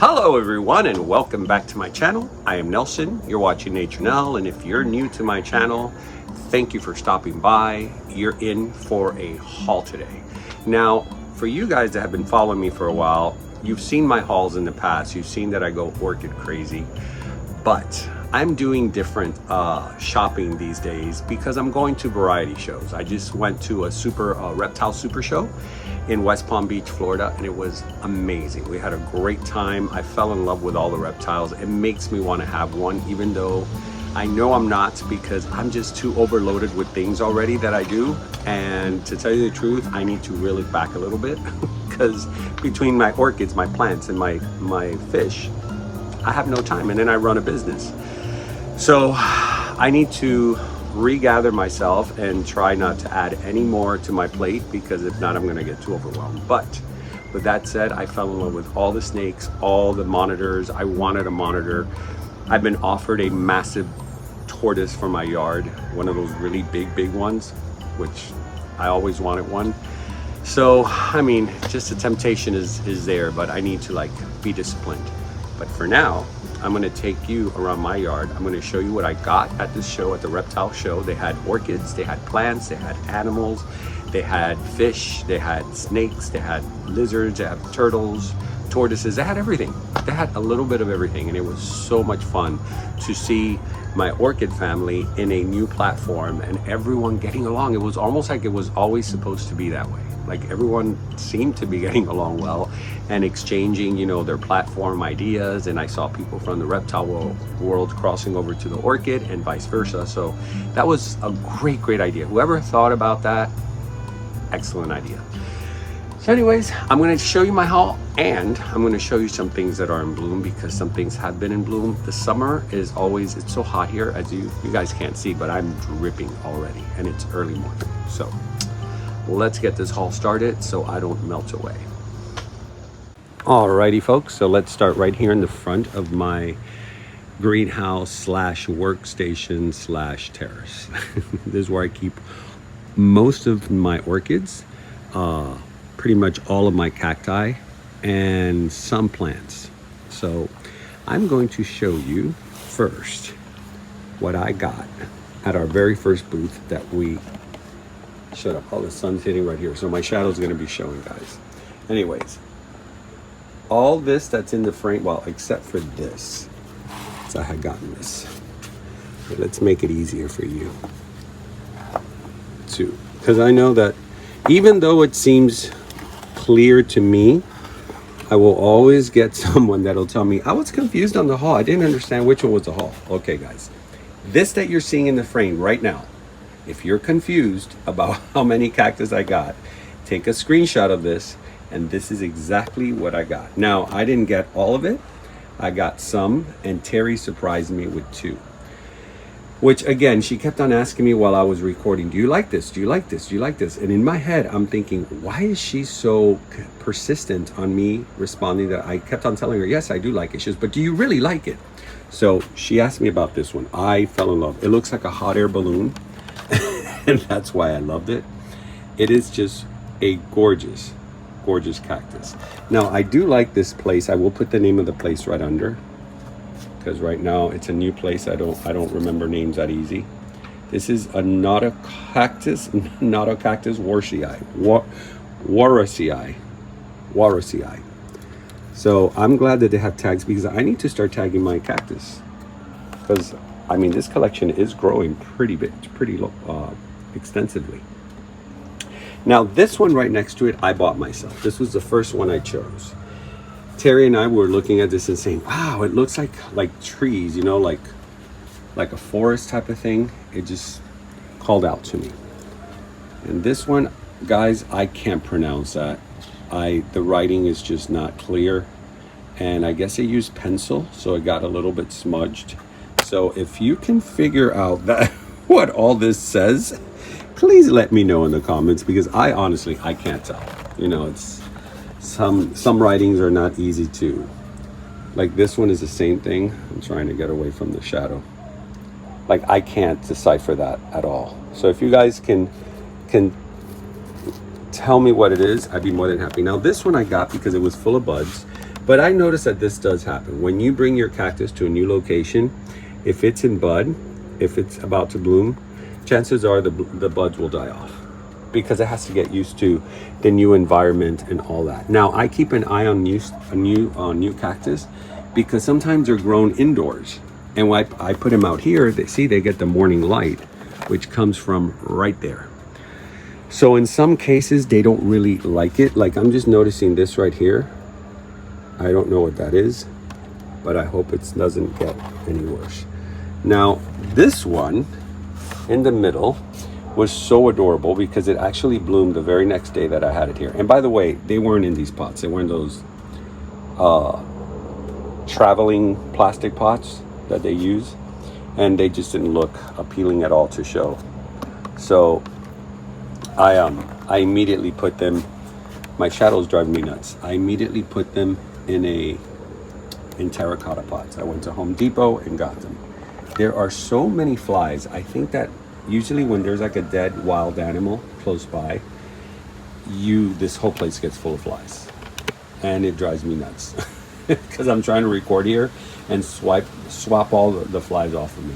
Hello everyone and welcome back to my channel. I am Nelson, you're watching Nature Nell, and if you're new to my channel, thank you for stopping by. You're in for a haul today. Now, for you guys that have been following me for a while, you've seen my hauls in the past, you've seen that I go orchid crazy, but I'm doing different shopping these days because I'm going to variety shows. I just went to a Reptile Super Show in West Palm Beach, Florida, and it was amazing. We had a great time. I fell in love with all the reptiles. It makes me want to have one, even though I know I'm not, because I'm just too overloaded with things already that I do. And to tell you the truth, I need to reel it back a little bit because between my orchids, my plants, and my fish, I have no time, and then I run a business. So I need to regather myself and try not to add any more to my plate, because if not, I'm going to get too overwhelmed. But with that said, I fell in love with all the snakes, all the monitors. I wanted a monitor. I've been offered a massive tortoise for my yard, one of those really big ones, which I always wanted one. So I mean, just the temptation is there, but I need to be disciplined. But for now, I'm going to take you around my yard. I'm going to show you what I got at this show, at the reptile show. They had orchids, they had plants, they had animals, they had fish, they had snakes, they had lizards, they had turtles, tortoises, they had everything. They had a little bit of everything, and it was so much fun to see my orchid family in a new platform and everyone getting along. It was almost like it was always supposed to be that way. Like everyone seemed to be getting along well and exchanging, their platform ideas. And I saw people from the reptile world crossing over to the orchid and vice versa. So that was a great idea. Whoever thought about that, excellent idea. So anyways, I'm going to show you my haul, and I'm going to show you some things that are in bloom, because some things have been in bloom. The summer is always, it's so hot here, as you guys can't see, but I'm dripping already, and it's early morning. So let's get this haul started so I don't melt away. Alrighty folks, so let's start right here in the front of my greenhouse slash workstation slash terrace. This is where I keep most of my orchids, pretty much all of my cacti, and some plants. So I'm going to show you first what I got at our very first booth that we shut up. Oh, the sun's hitting right here, so my shadow's going to be showing, guys. Anyways, all this that's in the frame, well, except for this, so I had gotten this. But let's make it easier for you too, because I know that even though it seems clear to me, I will always get someone that'll tell me, I was confused on the haul, I didn't understand which one was the haul. Okay guys, this that you're seeing in the frame right now, if you're confused about how many cactus I got, take a screenshot of this, and this is exactly what I got. Now, I didn't get all of it. I got some, and Terry surprised me with 2. Which again, she kept on asking me while I was recording, do you like this? Do you like this? Do you like this? And in my head, I'm thinking, why is she so persistent on me responding that I kept on telling her, yes, I do like it. She goes, but do you really like it? So she asked me about this one. I fell in love. It looks like a hot air balloon. And that's why I loved it. It is just a gorgeous cactus. Now, I do like this place. I will put the name of the place right under, because right now it's a new place. I don't remember names that easy. This is a Nautocactus Warracii. So I'm glad that they have tags, because I need to start tagging my cactus, because I mean, this collection is growing pretty extensively. Now this one right next to it, I bought myself. This was the first one I chose. Terry and I were looking at this and saying, wow, it looks like trees, like a forest type of thing. It just called out to me. And this one, guys, I can't pronounce that. The writing is just not clear. And I guess I used pencil, so it got a little bit smudged. So if you can figure out that what all this says, please let me know in the comments, because I honestly can't tell. It's some writings are not easy to, like this one is the same thing. I'm trying to get away from the shadow. I can't decipher that at all. So if you guys can tell me what it is, I'd be more than happy. Now this one I got because it was full of buds, But I noticed that this does happen. When you bring your cactus to a new location, if it's in bud, if it's about to bloom, chances are the buds will die off because it has to get used to the new environment and all that. Now, I keep an eye on new cactus because sometimes they're grown indoors. And when I put them out here, they get the morning light, which comes from right there. So in some cases, they don't really like it. Like I'm just noticing this right here. I don't know what that is, but I hope it doesn't get any worse. Now, this one in the middle was so adorable because it actually bloomed the very next day that I had it here. And by the way, they weren't in these pots. They were in those traveling plastic pots that they use. And they just didn't look appealing at all to show. So I immediately put them, my shadows drive me nuts. I immediately put them in terracotta pots. I went to Home Depot and got them. There are so many flies. I think that usually when there's like a dead wild animal close by, this whole place gets full of flies. And it drives me nuts because I'm trying to record here and swap all the flies off of me.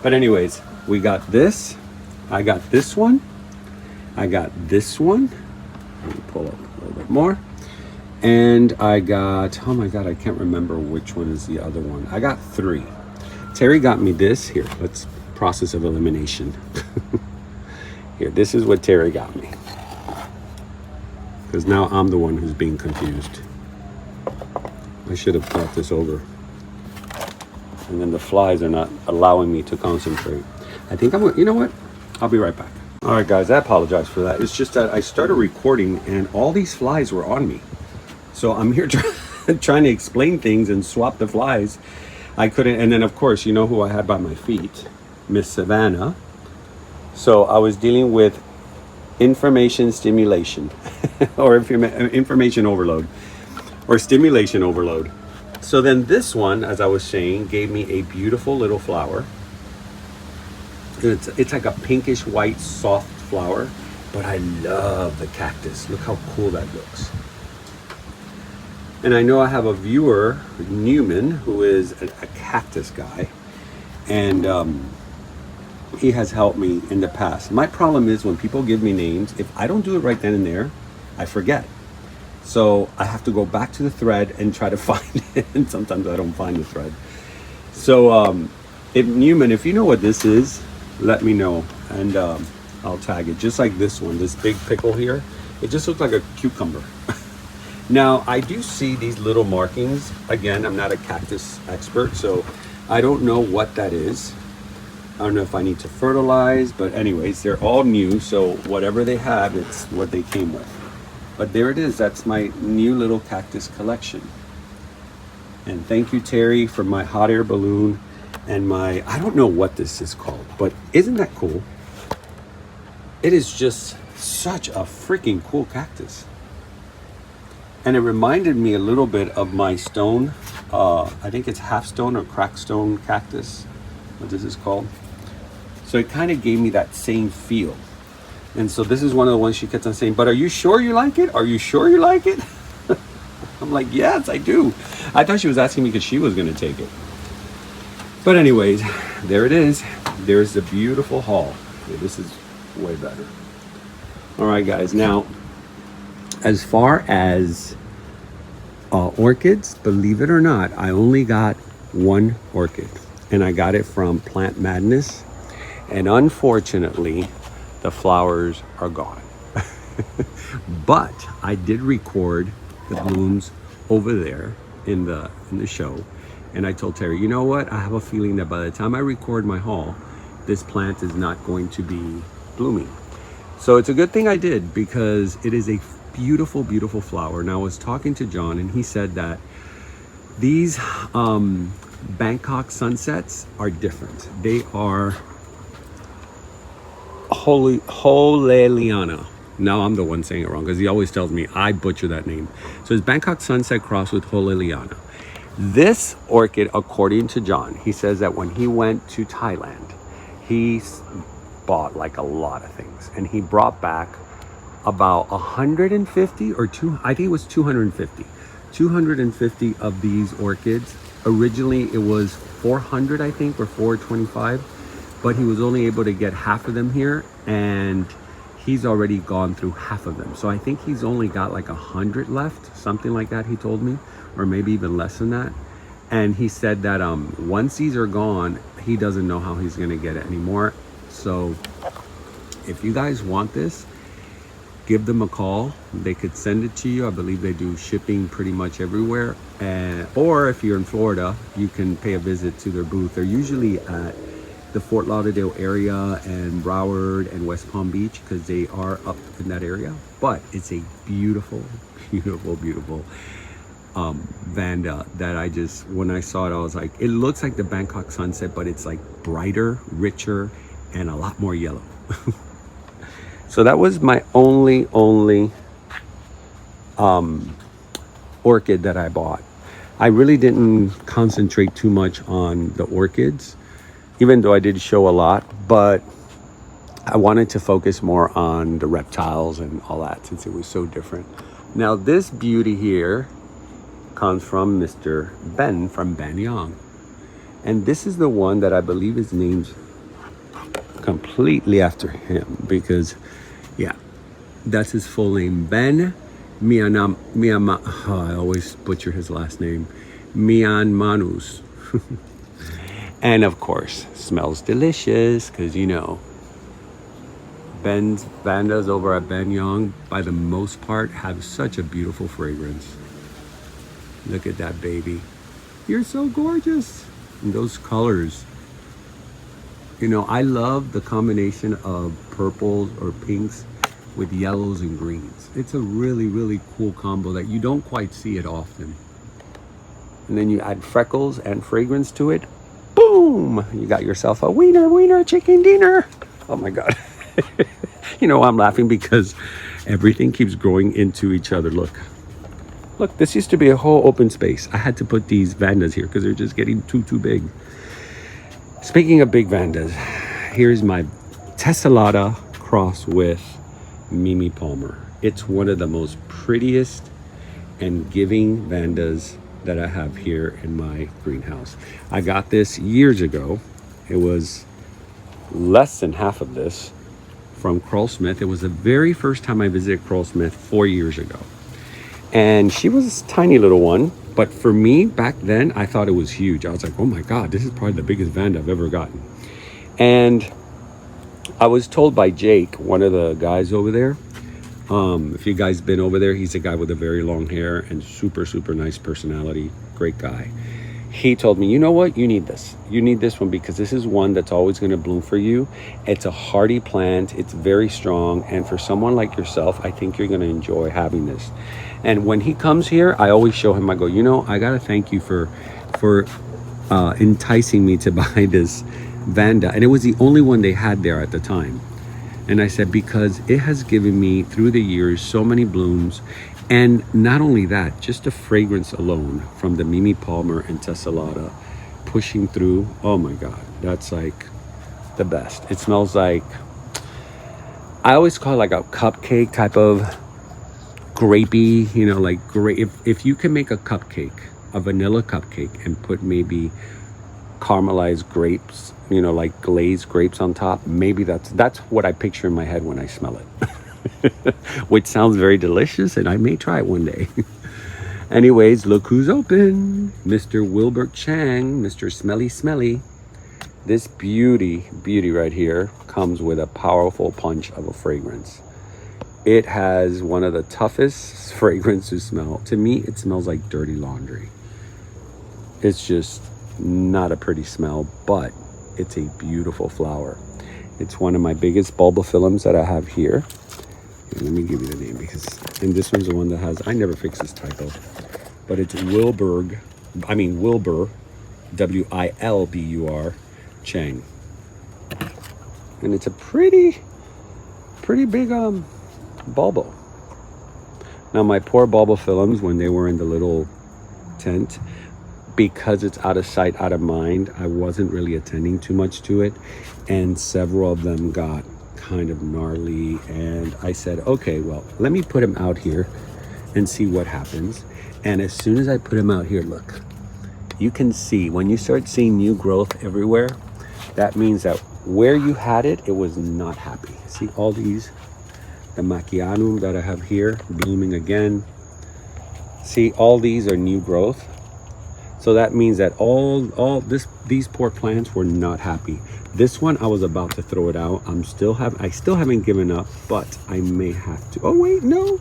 But anyways, we got this. I got this one. I got this one. Let me pull up a little bit more. And I got, oh my God, I can't remember which one is the other one. I got 3. Terry got me this. Here, let's process of elimination. Here, this is what Terry got me. Because now I'm the one who's being confused. I should have thought this over. And then the flies are not allowing me to concentrate. I think you know what? I'll be right back. All right, guys, I apologize for that. It's just that I started recording and all these flies were on me. So I'm here trying to explain things and swap the flies. I couldn't, and then of course, you know who I had by my feet? Miss Savannah. So I was dealing with information stimulation or information overload or stimulation overload. So then this one, as I was saying, gave me a beautiful little flower. It's like a pinkish white soft flower, but I love the cactus. Look how cool that looks. And I know I have a viewer, Newman, who is a cactus guy, and he has helped me in the past. My problem is when people give me names, if I don't do it right then and there, I forget. So I have to go back to the thread and try to find it, and sometimes I don't find the thread. So Newman, if you know what this is, let me know, and I'll tag it. Just like this one, this big pickle here, it just looks like a cucumber. Now, I do see these little markings. Again, I'm not a cactus expert, so I don't know what that is. I don't know if I need to fertilize, but anyways, they're all new, so whatever they have, it's what they came with. But there it is. That's my new little cactus collection. And thank you, Terry, for my hot air balloon and my, I don't know what this is called, but isn't that cool? It is just such a freaking cool cactus. And it reminded me a little bit of my stone, I think it's half stone or crack stone cactus, what this is called. So it kind of gave me that same feel. And so this is one of the ones she kept on saying, but are you sure you like it? Are you sure you like it? I'm like, yes, I do. I thought she was asking me because she was going to take it. But anyways, there it is. There's the beautiful haul. Okay, this is way better. All right, guys. Now, as far as orchids, believe it or not, I only got one orchid. And I got it from Plant Madness. And unfortunately, the flowers are gone. But I did record the blooms over there in the show. And I told Terry, you know what? I have a feeling that by the time I record my haul, this plant is not going to be blooming. So it's a good thing I did, because it is a beautiful, beautiful flower. Now, I was talking to John and he said that these Bangkok sunsets are different. They are Holeliana. Now I'm the one saying it wrong because he always tells me I butcher that name. So it's Bangkok sunset crossed with Holeliana. This orchid, according to John, he says that when he went to Thailand, he bought like a lot of things, and he brought back about 150 or two, I think it was 250. 250 of these orchids. Originally it was 400, I think, or 425, but he was only able to get half of them here, and he's already gone through half of them. So I think he's only got like 100 left, something like that, he told me, or maybe even less than that. And he said that once these are gone, he doesn't know how he's gonna get it anymore. So if you guys want this, give them a call. They could send it to you. I believe they do shipping pretty much everywhere. Or if you're in Florida, you can pay a visit to their booth. They're usually at the Fort Lauderdale area and Broward and West Palm Beach, because they are up in that area. But it's a beautiful, beautiful, beautiful Vanda that I just, when I saw it, I was like, it looks like the Bangkok sunset, but it's like brighter, richer, and a lot more yellow. So that was my only orchid that I bought. I really didn't concentrate too much on the orchids, even though I did show a lot, but I wanted to focus more on the reptiles and all that, since it was so different. Now this beauty here comes from Mr. Ben from Banyang, and this is the one that I believe is named completely after him, because yeah, that's his full name, Ben Myanmar. Oh, I always butcher his last name, Myanmarus. And of course, smells delicious, because you know, Ben's Vandas over at Banyang, by the most part, have such a beautiful fragrance. Look at that baby. You're so gorgeous. And those colors. You know, I love the combination of purples or pinks with yellows and greens. It's a really, really cool combo that you don't quite see it often. And then you add freckles and fragrance to it. Boom! You got yourself a wiener chicken dinner. Oh my God. You know, I'm laughing because everything keeps growing into each other. Look, this used to be a whole open space. I had to put these Vandas here because they're just getting too big. Speaking of big Vandas, here's my Tessellata cross with Mimi Palmer. It's one of the most prettiest and giving Vandas that I have here in my greenhouse. I got this years ago. It was less than half of this from Carl Smith. It was the very first time I visited Carl Smith 4 years ago. And she was a tiny little one, but for me back then, I thought it was huge. I was like, oh my God, this is probably the biggest Vanda I've ever gotten. And I was told by Jake, one of the guys over there, if you guys been over there, he's a guy with a very long hair and super nice personality, great guy. He told me, you know what, you need this. You need this one because this is one that's always going to bloom for you. It's a hardy plant. It's very strong. And for someone like yourself, I think you're going to enjoy having this. And when he comes here, I always show him, I go, you know, I got to thank you for enticing me to buy this Vanda. And it was the only one they had there at the time. And I said, because it has given me through the years so many blooms. And not only that, just the fragrance alone from the Mimi Palmer and Tessellata pushing through. Oh my God, that's like the best. It smells like, I always call it like a cupcake type of grapey, you know, like grape. If you can make a cupcake, a vanilla cupcake, and put maybe caramelized grapes, you know, like glazed grapes on top, maybe that's what I picture in my head when I smell it. Which sounds very delicious, and I may try it one day. Anyways, look who's open. Mr. Wilbert Chang, Mr. Smelly. This beauty right here comes with a powerful punch of a fragrance. It has one of the toughest fragrances to smell. To me, it smells like dirty laundry. It's just not a pretty smell, but it's a beautiful flower. It's one of my biggest bulbophyllums that I have here. Let me give you the name, because, and this one's the one that has, I never fix this typo, but it's Wilbur, Wilbur Chang. And it's a pretty big bulbo. Now my poor bulbophyllums, when they were in the little tent, because it's out of sight, out of mind, I wasn't really attending too much to it, and several of them got kind of gnarly, and I said, okay, well, let me put them out here and see what happens. And as soon as I put them out here, look, you can see when you start seeing new growth everywhere, that means that where you had it, it was not happy. See all these, the macchianum that I have here blooming again. See, all these are new growth. So that means that these poor plants were not happy. This one, I was about to throw it out. I still haven't given up, but I may have to. Oh wait, no,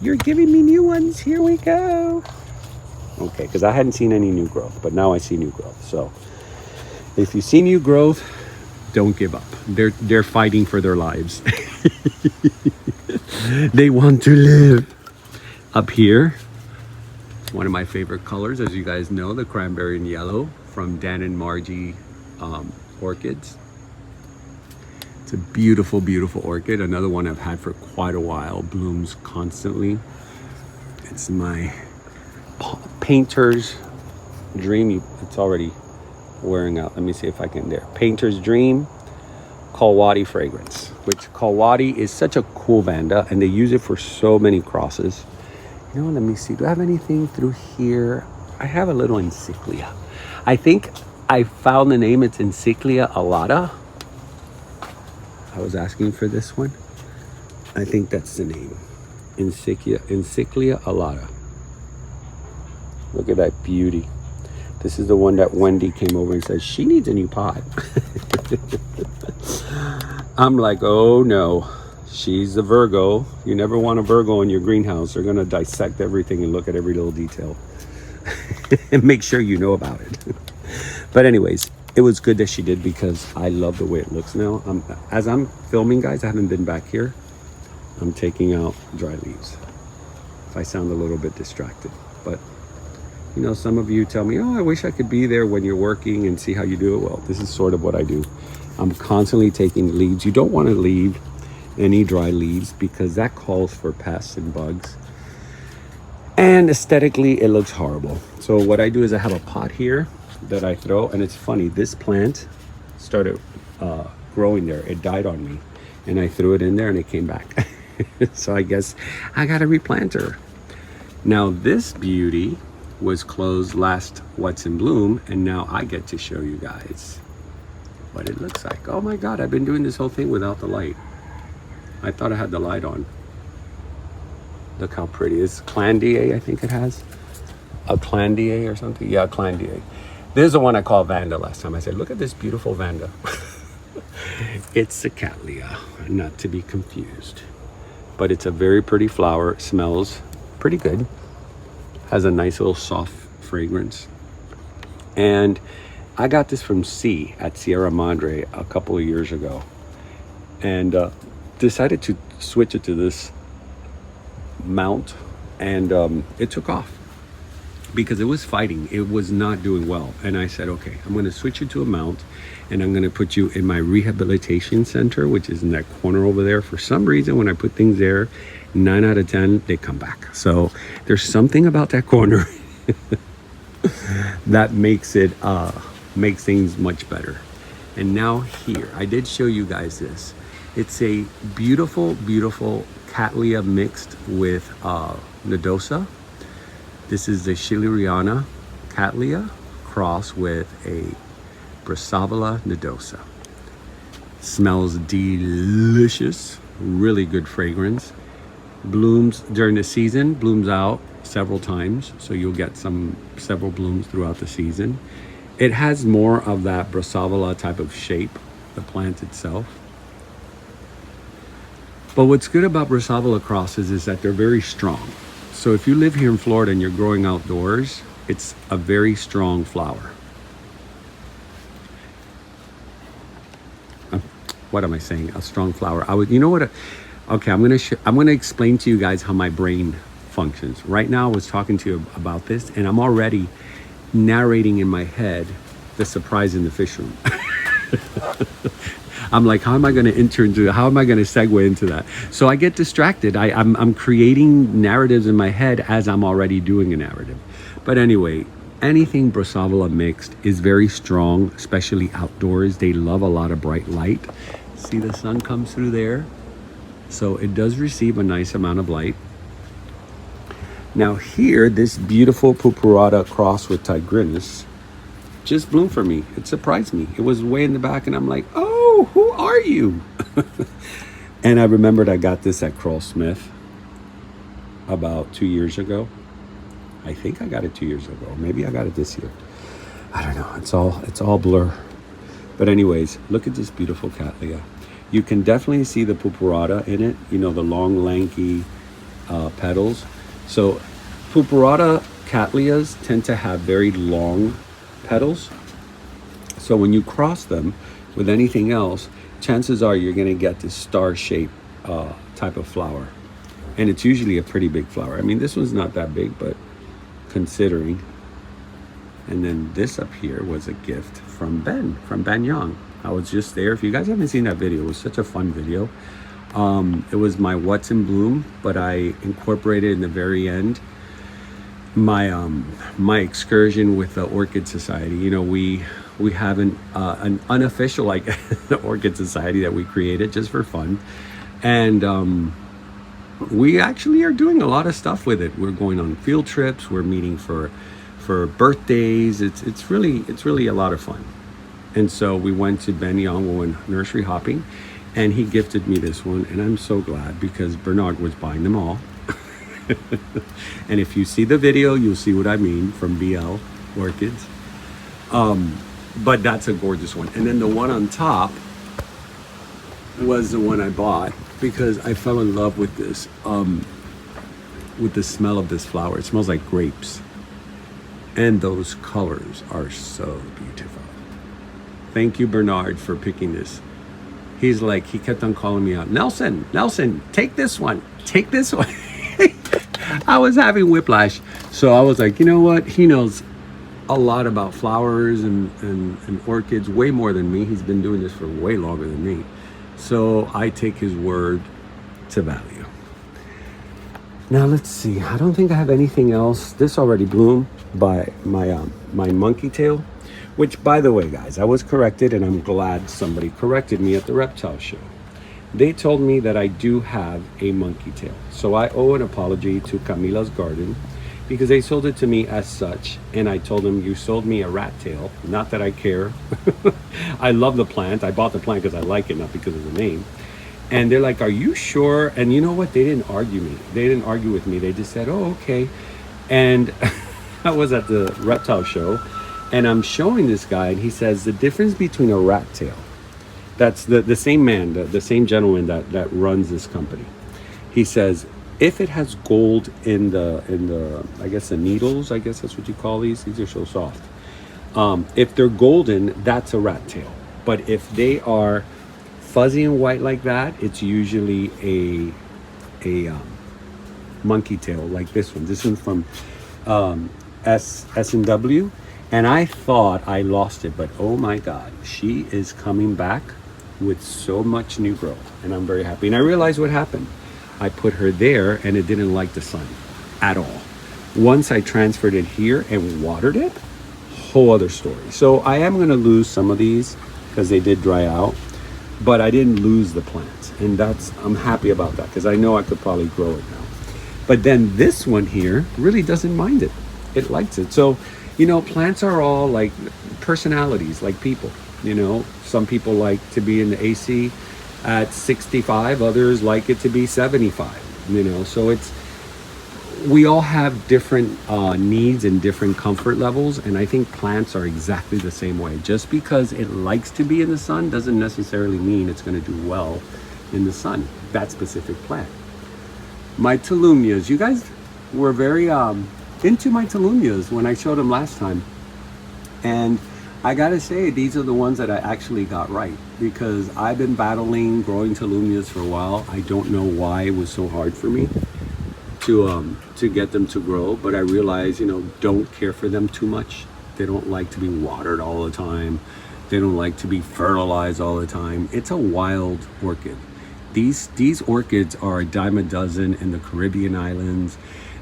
you're giving me new ones. Here we go. Okay, because I hadn't seen any new growth, but now I see new growth. So if you see new growth, don't give up. They're fighting for their lives. They want to live. Up here, one of my favorite colors, as you guys know, the cranberry and yellow from Dan and Margie Orchids. It's a beautiful, beautiful orchid. Another one I've had for quite a while. Blooms constantly. It's my painter's dream. It's already wearing out. Let me see if I can there. Painter's Dream Kalwadi fragrance, which Kalwadi is such a cool vanda, and they use it for so many crosses. You know, let me see. Do I have anything through here? I have a little Encyclia. I think I found the name. It's Encyclia alata. I was asking for this one. I think that's the name. Encyclia alata. Look at that beauty. This is the one that Wendy came over and said she needs a new pot. I'm like, oh no. She's a Virgo. You never want a Virgo in your greenhouse. They're going to dissect everything and look at every little detail and make sure you know about it. But anyways, it was good that she did because I love the way it looks now. As I'm filming, guys, I haven't been back here. I'm taking out dry leaves. If I sound a little bit distracted. But, you know, some of you tell me, oh, I wish I could be there when you're working and see how you do it. Well, this is sort of what I do. I'm constantly taking leaves. You don't want to leave any dry leaves because that calls for pests and bugs, and aesthetically it looks horrible. So what I do is I have a pot here that I throw, and it's funny, this plant started growing there. It died on me and I threw it in there and it came back. So I guess I gotta replant her. Now this beauty was closed last What's in Bloom, and now I get to show you guys what it looks like. Oh my god, I've been doing this whole thing without the light. I thought I had the light on. Look how pretty. It's Clandier, I think it has. A Clandier or something. Yeah, Clandier. There's the one I called Vanda last time. I said, look at this beautiful Vanda. It's a Cattleya, not to be confused. But it's a very pretty flower. It smells pretty good. Has a nice little soft fragrance. And I got this from C at Sierra Madre a couple of years ago. And decided to switch it to this mount, and it took off because it was fighting. It was not doing well, and I said, okay, I'm going to switch it to a mount, and I'm going to put you in my rehabilitation center, which is in that corner over there. For some reason, when I put things there, 9 out of 10 they come back. So there's something about that corner that makes it makes things much better. And now here, I did show you guys this. It's a beautiful, beautiful Cattleya mixed with Nodosa. This is the Schilleriana Cattleya cross with a Brassavola Nodosa. Smells delicious, really good fragrance. Blooms during the season, blooms out several times, so you'll get several blooms throughout the season. It has more of that Brassavola type of shape, the plant itself. But what's good about Brassavola crosses is that they're very strong. So if you live here in Florida and you're growing outdoors, it's a very strong flower. What am I saying? A strong flower. You know what? Okay, I'm gonna explain to you guys how my brain functions. Right now, I was talking to you about this, and I'm already narrating in my head the surprise in the fish room. I'm like, how am I going to segue into that? So I get distracted. I'm creating narratives in my head as I'm already doing a narrative. But anyway, anything Brassavola mixed is very strong, especially outdoors. They love a lot of bright light. See, the sun comes through there. So it does receive a nice amount of light. Now here, this beautiful purpurata cross with tigrinus just bloomed for me. It surprised me. It was way in the back, and I'm like, oh, who are you? And I remembered I got this at Carl Smith about 2 years ago. I think I got it 2 years ago. Maybe I got it this year. I don't know. It's all blur. But anyways, look at this beautiful cattleya. You can definitely see the purpurata in it. You know, the long, lanky petals. So purpurata cattleyas tend to have very long petals. So when you cross them with anything else, chances are you're going to get this star-shaped type of flower. And it's usually a pretty big flower. I mean, this one's not that big, but considering. And then this up here was a gift from Ben Young. I was just there. If you guys haven't seen that video, it was such a fun video. It was my What's in Bloom, but I incorporated in the very end my excursion with the Orchid Society. You know, we have an unofficial like Orchid Society that we created just for fun, and we actually are doing a lot of stuff with it. We're going on field trips. We're meeting for birthdays. It's really a lot of fun. And so we went to Ben Young, we went nursery hopping, and he gifted me this one, and I'm so glad because Bernard was buying them all. And if you see the video, you'll see what I mean, from BL Orchids. But that's a gorgeous one. And then the one on top was the one I bought because I fell in love with this, with the smell of this flower. It smells like grapes. And those colors are so beautiful. Thank you, Bernard, for picking this. He's like, he kept on calling me out, Nelson, take this one, take this one. I was having whiplash. So I was like, you know what? He knows a lot about flowers and orchids, way more than me. He's been doing this for way longer than me. So I take his word to value. Now let's see. I don't think I have anything else. This already bloomed by my monkey tail, which, by the way, guys, I was corrected, and I'm glad somebody corrected me at the Reptile Show. They told me that I do have a monkey tail. So I owe an apology to Camila's Garden because they sold it to me as such. And I told them, you sold me a rat tail. Not that I care. I love the plant. I bought the plant because I like it, not because of the name. And they're like, are you sure? And you know what? They didn't argue me. They didn't argue with me. They just said, oh, okay. And I was at the Reptile Show, and I'm showing this guy, and he says the difference between a rat tail, that's the same man, the same gentleman that runs this company. He says, if it has gold in the I guess the needles, I guess that's what you call these are so soft. If they're golden, that's a rat tail. But if they are fuzzy and white like that, it's usually a monkey tail like this one. This one's from S&W. And I thought I lost it, but oh my God, she is coming back with so much new growth, and I'm very happy. And I realized what happened. I put her there, and it didn't like the sun at all. Once I transferred it here and watered it, whole other story. So I am going to lose some of these because they did dry out, but I didn't lose the plants, and I'm happy about that because I know I could probably grow it now. But then this one here really doesn't mind it. It likes it. So, you know, plants are all like personalities, like people. You know, some people like to be in the AC at 65, others like it to be 75, you know. So we all have different needs and different comfort levels, and I think plants are exactly the same way. Just because it likes to be in the sun doesn't necessarily mean it's going to do well in the sun, that specific plant. My Tolumnias, you guys were very into my Tolumnias when I showed them last time, and I gotta say, these are the ones that I actually got right, because I've been battling growing Tolumnias for a while. I don't know why it was so hard for me to get them to grow, but I realized, you know, don't care for them too much. They don't like to be watered all the time. They don't like to be fertilized all the time. It's a wild orchid. These orchids are a dime a dozen in the Caribbean islands.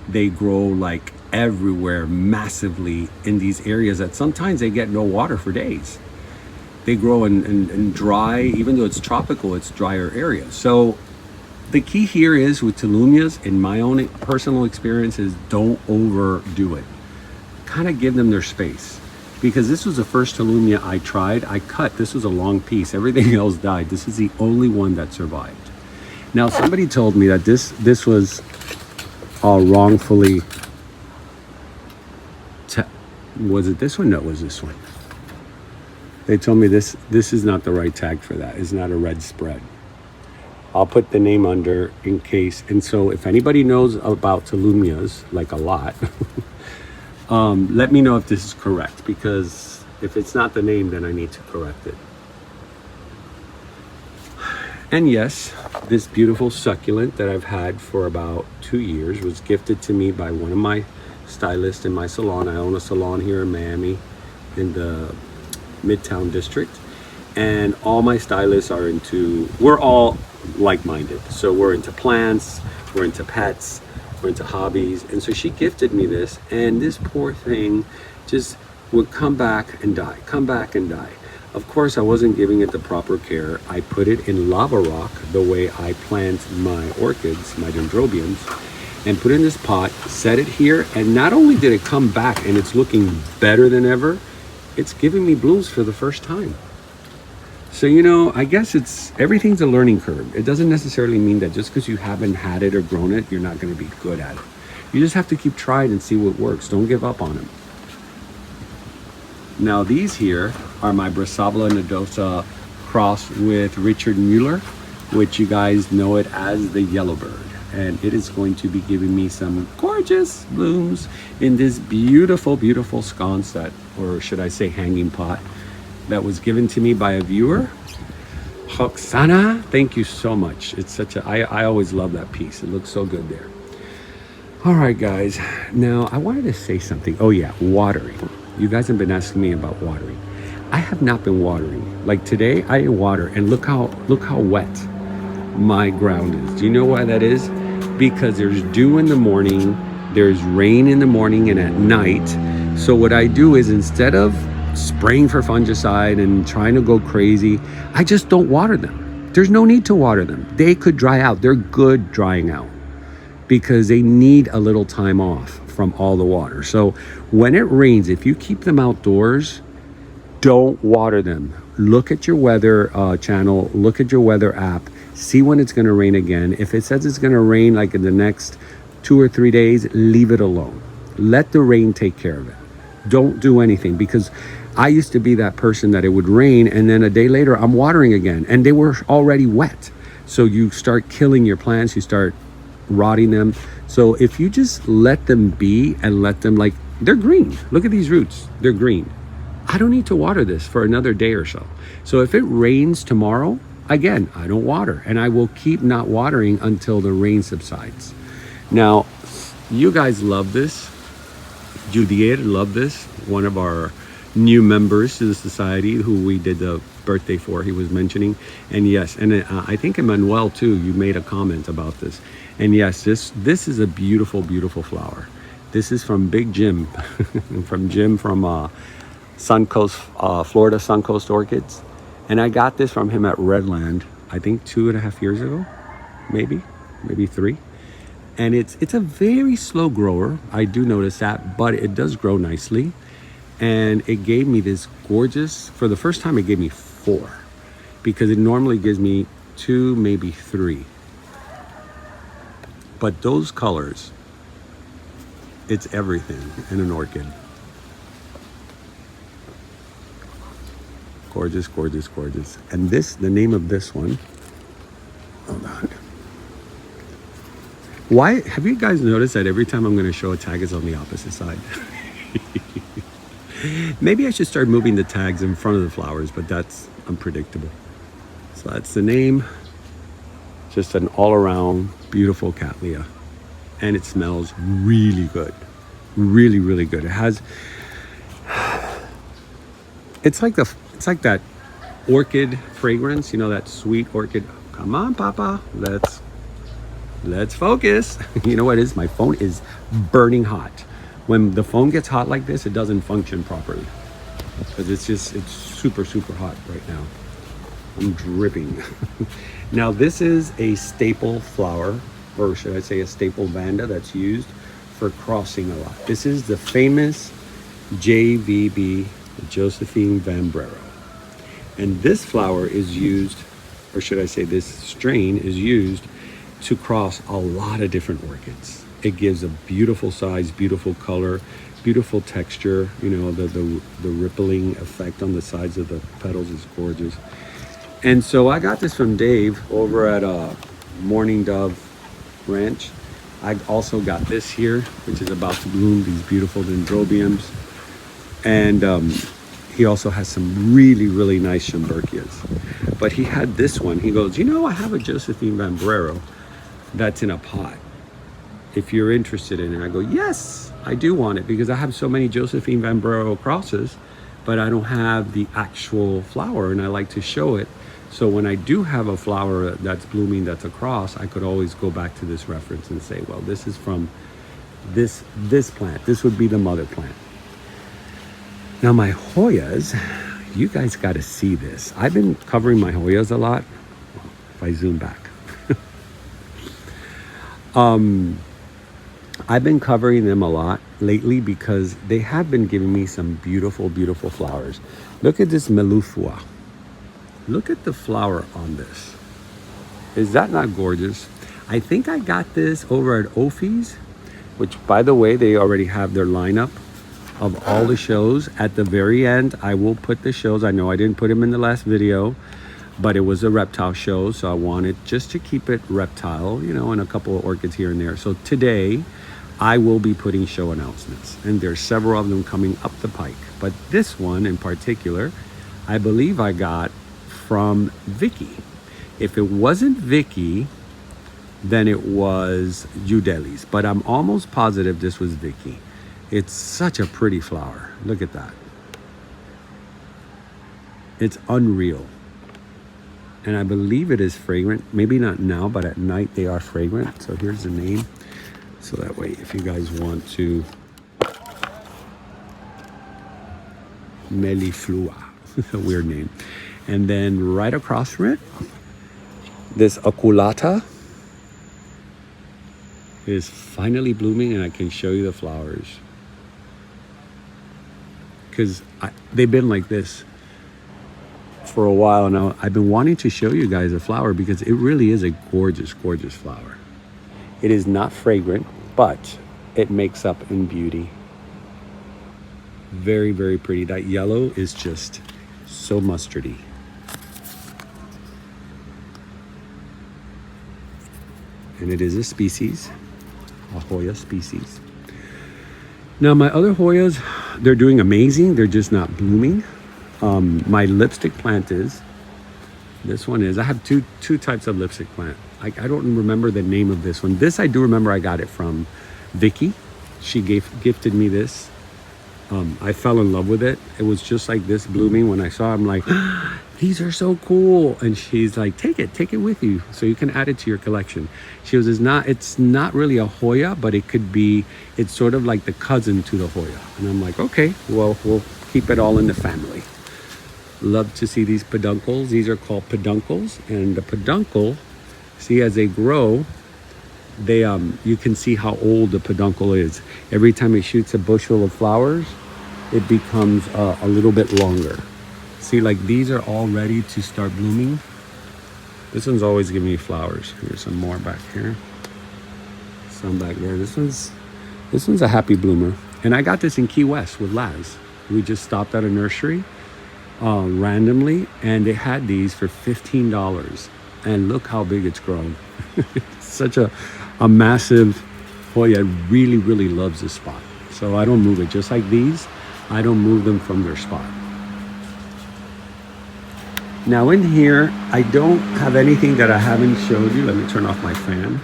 They grow like everywhere massively in these areas that sometimes they get no water for days. They grow in dry, even though it's tropical, it's drier areas. So the key here is with Tolumias, in my own personal experience, is don't overdo it. Kind of give them their space. Because this was the first Telumia I tried. I cut, this was a long piece. Everything else died. This is the only one that survived. Now, somebody told me that this was wrongfully, was it this one? No, it was this one. They told me this is not the right tag for that. It's not a red spread. I'll put the name under in case. And so if anybody knows about Telumias, like a lot, let me know if this is correct, because if it's not the name, then I need to correct it. And yes, this beautiful succulent that I've had for about 2 years was gifted to me by one of my stylists in my salon. I own a salon here in Miami in the Midtown district, and all my stylists are we're all like-minded. So we're into plants, we're into pets, we're into hobbies. And so she gifted me this, and this poor thing just would come back and die, come back and die. Of course, I wasn't giving it the proper care. I put it in lava rock the way I plant my orchids, my dendrobiums, and put it in this pot, set it here, and not only did it come back and it's looking better than ever, it's giving me blooms for the first time. So, you know, I guess everything's a learning curve. It doesn't necessarily mean that just because you haven't had it or grown it, you're not going to be good at it. You just have to keep trying and see what works. Don't give up on them. Now, these here are my Brisabla nodosa crossed with Richard Mueller, which you guys know it as the Yellowbird. And it is going to be giving me some gorgeous blooms in this beautiful, beautiful sconce or should I say hanging pot, that was given to me by a viewer. Hoxana, thank you so much. It's I always love that piece. It looks so good there. All right, guys. Now, I wanted to say something. Oh yeah, watering. You guys have been asking me about watering. I have not been watering. Like today, I didn't water, and look how wet my ground is. Do you know why that is? Because there's dew in the morning, there's rain in the morning and at night. So what I do is, instead of spraying for fungicide and trying to go crazy, I just don't water them. There's no need to water them. They could dry out. They're good drying out because they need a little time off from all the water. So when it rains, if you keep them outdoors, don't water them. Look at your weather channel, look at your weather app, see when it's going to rain again. If it says it's going to rain like in the next 2 or 3 days, leave it alone. Let the rain take care of it. Don't do anything, because I used to be that person that it would rain and then a day later I'm watering again and they were already wet. So you start killing your plants, you start rotting them. So if you just let them be and let them, like, they're green. Look at these roots, they're green. I don't need to water this for another day or so. So if it rains tomorrow, again, I don't water, and I will keep not watering until the rain subsides. Now, you guys love this. Judier loved this, one of our new members to the society who we did the birthday for, he was mentioning. And yes, and I think Emmanuel too, you made a comment about this. And yes, this is a beautiful, beautiful flower. This is from Big Jim, from Suncoast, Florida Suncoast Orchids. And I got this from him at Redland, I think 2.5 years ago, maybe 3. And it's a very slow grower. I do notice that, but it does grow nicely. And it gave me this gorgeous, for the first time it gave me 4, because it normally gives me 2, maybe 3. But those colors, it's everything in an orchid. Gorgeous, gorgeous, gorgeous. And the name of this one, hold on. Why, have you guys noticed that every time I'm going to show a tag, it's on the opposite side? Maybe I should start moving the tags in front of the flowers, but that's unpredictable. So that's the name. Just an all-around beautiful Cattleya. And it smells really good. Really, really good. It has, it's like that orchid fragrance, you know, that sweet orchid. Come on, Papa, let's focus. You know what it is? My phone is burning hot. When the phone gets hot like this, it doesn't function properly, because it's super, super hot right now. I'm dripping. Now this is a staple flower, or should I say a staple vanda that's used for crossing a lot. This is the famous JVB, Josephine Vanbrero. And this flower is used, or should I say this strain is used to cross a lot of different orchids. It gives a beautiful size, beautiful color, beautiful texture. You know, the rippling effect on the sides of the petals is gorgeous. And so I got this from Dave over at Morning Dove Ranch. I also got this here, which is about to bloom, these beautiful dendrobiums. And he also has some really, really nice Schomburgkias. But he had this one. He goes, you know, I have a Josephine Vanbrero that's in a pot. If you're interested in it. I go, yes, I do want it, because I have so many Josephine Vanbrero crosses, but I don't have the actual flower, and I like to show it. So when I do have a flower that's blooming that's a cross, I could always go back to this reference and say, well, this is from this plant. This would be the mother plant. Now my Hoyas, you guys got to see this. I've been covering my Hoyas a lot. If I zoom back. I've been covering them a lot lately because they have been giving me some beautiful, beautiful flowers. Look at this Melufua. Look at the flower on this. Is that not gorgeous? I think I got this over at Ophi's, which, by the way, they already have their lineup of all the shows. At the very end, I will put the shows. I know I didn't put them in the last video, but it was a reptile show, so I wanted just to keep it reptile, you know, and a couple of orchids here and there. So today, I will be putting show announcements, and there's several of them coming up the pike. But this one in particular, I believe I got from Vicky. If it wasn't Vicky, then it was Udeli's, but I'm almost positive this was Vicky. It's such a pretty flower. Look at that. It's unreal. And I believe it is fragrant. Maybe not now, but at night they are fragrant. So here's the name. So that way, if you guys want to, Meliflua, a weird name. And then right across from it, this Oculata is finally blooming, and I can show you the flowers. Because they've been like this for a while now. I've been wanting to show you guys a flower because it really is a gorgeous, gorgeous flower. It is not fragrant, but it makes up in beauty. Very, very pretty. That yellow is just so mustardy. And it is a species, a Hoya species. Now my other Hoyas, they're doing amazing. They're just not blooming. My lipstick plant is, this one is, I have two types of lipstick plant. I don't remember the name of this one. This I do remember I got it from Vicky. She gifted me this. I fell in love with it. It was just like this blooming. When I saw it, I'm like, these are so cool. And she's like, take it with you so you can add it to your collection. She goes, it's not really a Hoya, but it could be, it's sort of like the cousin to the Hoya. And I'm like, okay, well, we'll keep it all in the family. Love to see these peduncles. These are called peduncles. And the peduncle, see, as they grow, they you can see how old the peduncle is. Every time it shoots a bushel of flowers, it becomes a little bit longer. See, like these are all ready to start blooming. This one's always giving me flowers. Here's some more back here. Some back there. This one's a happy bloomer. And I got this in Key West with Laz. We just stopped at a nursery randomly, and they had these for $15. And look how big it's grown. Such a massive Hoya. Really, really loves this spot. So I don't move it. Just like these, I don't move them from their spot. Now in here, I don't have anything that I haven't showed you. Let me turn off my fan.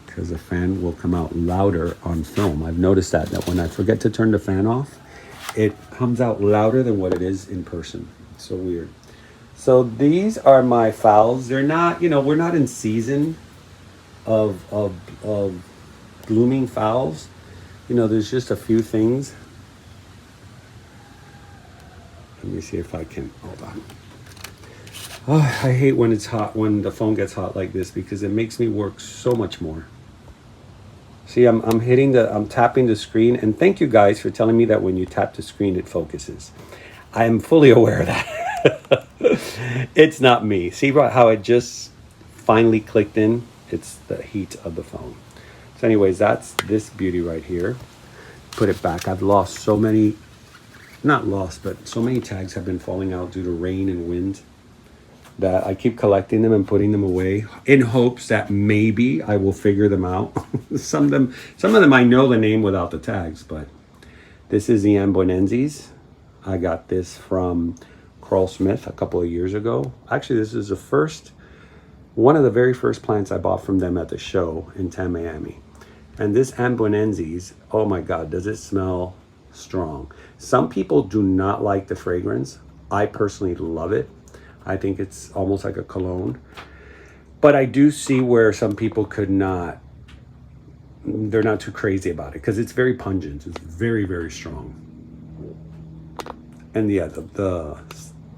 Because the fan will come out louder on film. I've noticed that when I forget to turn the fan off, it comes out louder than what it is in person. It's so weird. So these are my phals. They're not, we're not in season of blooming phals. There's just a few things. Let me see if I can, hold on. Oh, I hate when it's hot, when the phone gets hot like this, because it makes me work so much more. See, I'm tapping the screen, and thank you guys for telling me that when you tap the screen, it focuses. I am fully aware of that. It's not me. See how it just finally clicked in? It's the heat of the phone. So anyways, that's this beauty right here. Put it back. I've lost so many, not lost, but so many tags have been falling out due to rain and wind that I keep collecting them and putting them away in hopes that maybe I will figure them out. Some of them I know the name without the tags, but this is the Ambonenses. I got this from Carl Smith a couple of years ago. Actually, this is one of the very first plants I bought from them at the show in Miami. And this Ambonenses, oh my God, does it smell strong. Some people do not like the fragrance. I personally love it. I think it's almost like a cologne. But I do see where some people they're not too crazy about it because it's very pungent. It's very, very strong. And yeah, the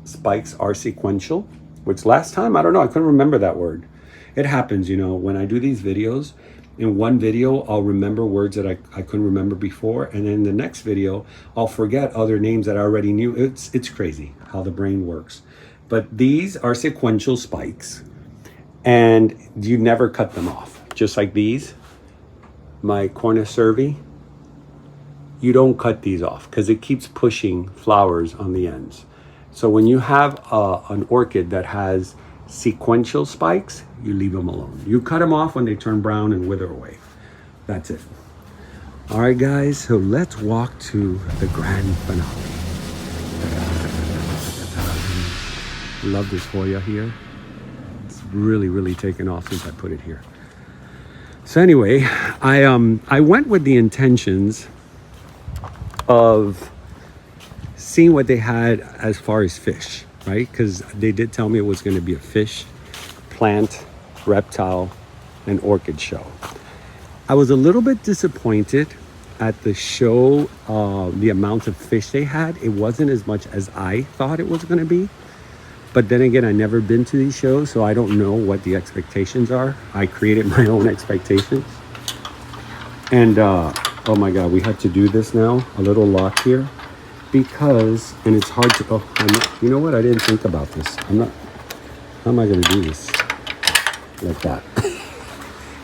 spikes are sequential, which last time, I don't know, I couldn't remember that word. It happens, when I do these videos, in one video, I'll remember words that I couldn't remember before. And then the next video, I'll forget other names that I already knew. It's crazy how the brain works. But these are sequential spikes, and you never cut them off. Just like these, my cornicervi, you don't cut these off because it keeps pushing flowers on the ends. So when you have an orchid that has sequential spikes, you leave them alone. You cut them off when they turn brown and wither away. That's it. All right, guys, so let's walk to the grand finale. Love this Hoya here. It's really, really taken off since I put it here. So anyway, I went with the intentions of seeing what they had as far as fish, right? Because they did tell me it was going to be a fish, plant, reptile, and orchid show. I was a little bit disappointed at the show, the amount of fish they had. It wasn't as much as I thought it was going to be. But then again, I've never been to these shows, so I don't know what the expectations are. I created my own expectations. And oh my God, we had to do this now, a little lock here, because, and it's hard to, you know what? I didn't think about this. How am I going to do this like that?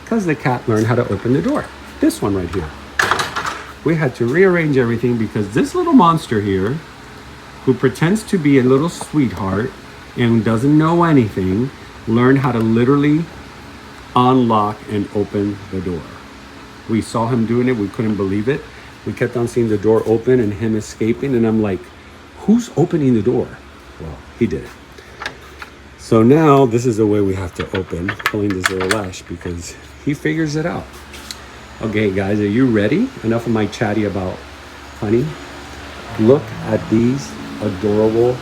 Because the cat learned how to open the door. This one right here. We had to rearrange everything because this little monster here, who pretends to be a little sweetheart and doesn't know anything, learned how to literally unlock and open the door. We saw him doing it. We couldn't believe it. We kept on seeing the door open and him escaping. And I'm like, who's opening the door? Well, he did it. So now this is the way we have to open, pulling this little lash because he figures it out. Okay, guys, are you ready? Enough of my chatty about honey. Look at these adorable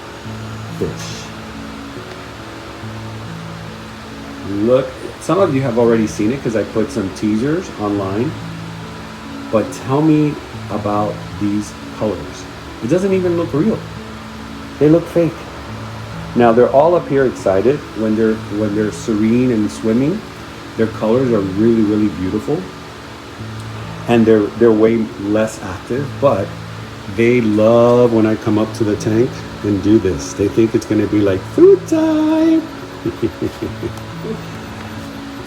fish. Look, some of you have already seen it because I put some teasers online, but tell me about these colors. It doesn't even look real. They look fake. Now they're all up here excited when they're serene and swimming. Their colors are really, really beautiful, and they're way less active, but they love when I come up to the tank and do this. They think it's going to be like food time.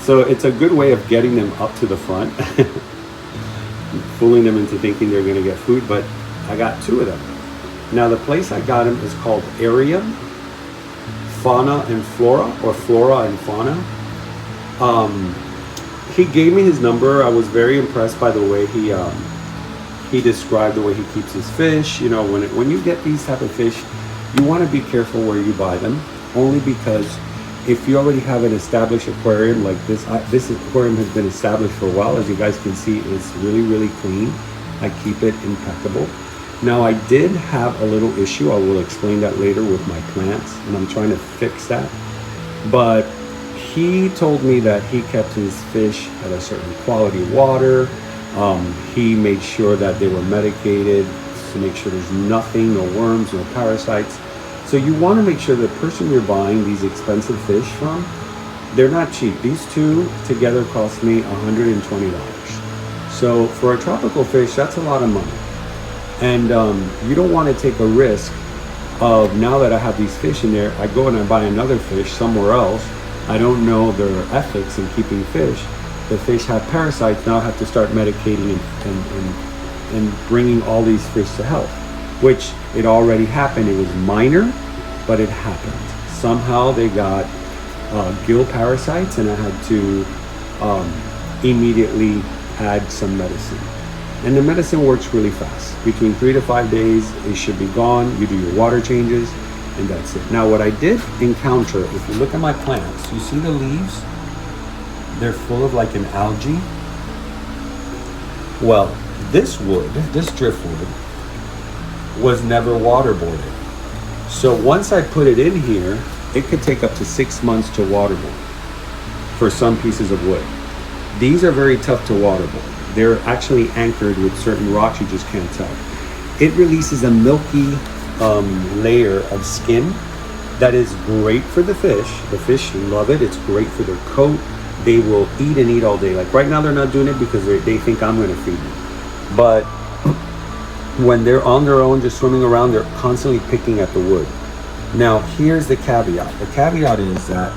So it's a good way of getting them up to the front, fooling them into thinking they're going to get food, but I got two of them. Now the place I got them is called Area Fauna and Flora, or Flora and Fauna. He gave me his number. I was very impressed by the way he described the way he keeps his fish. You know, when you get these type of fish, you want to be careful where you buy them, only because if you already have an established aquarium like this, this aquarium has been established for a while. As you guys can see, it's really, really clean. I keep it impeccable. Now I did have a little issue. I will explain that later with my plants, and I'm trying to fix that. But he told me that he kept his fish at a certain quality water. He made sure that they were medicated to make sure there's nothing, no worms, no parasites. So you want to make sure the person you're buying these expensive fish from, they're not cheap. These two together cost me $120. So for a tropical fish, that's a lot of money. And you don't want to take a risk of, now that I have these fish in there, I go and I buy another fish somewhere else. I don't know their ethics in keeping fish. The fish have parasites. Now I have to start medicating and bringing all these fish to health, which it already happened. It was minor, but it happened. Somehow they got gill parasites, and I had to immediately add some medicine. And the medicine works really fast. Between 3 to 5 days, it should be gone. You do your water changes, and that's it. Now, what I did encounter, if you look at my plants, you see the leaves? They're full of like an algae. Well, this wood, this driftwood, was never waterboarded. So once I put it in here, it could take up to 6 months to waterboard for some pieces of wood. These are very tough to waterboard. They're actually anchored with certain rocks, you just can't tell. It releases a milky layer of skin that is great for the fish. The fish love it. It's great for their coat. They will eat and eat all day. Like right now, they're not doing it because they think I'm going to feed them. But when they're on their own, just swimming around, they're constantly picking at the wood. Now, here's the caveat. The caveat is that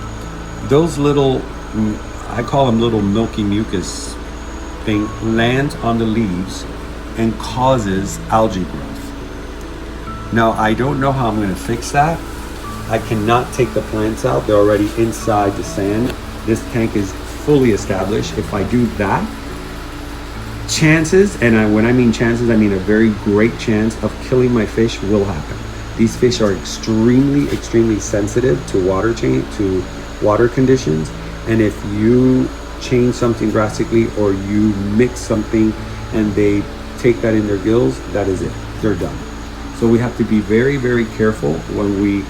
those little, I call them little milky mucus thing, lands on the leaves and causes algae growth. Now, I don't know how I'm going to fix that. I cannot take the plants out. They're already inside the sand. This tank is fully established. If I do that, chances, and when I mean chances, I mean a very great chance of killing my fish will happen. These fish are extremely, extremely sensitive to water conditions. And if you change something drastically, or you mix something and they take that in their gills, that is it. They're done. So we have to be very, very careful when we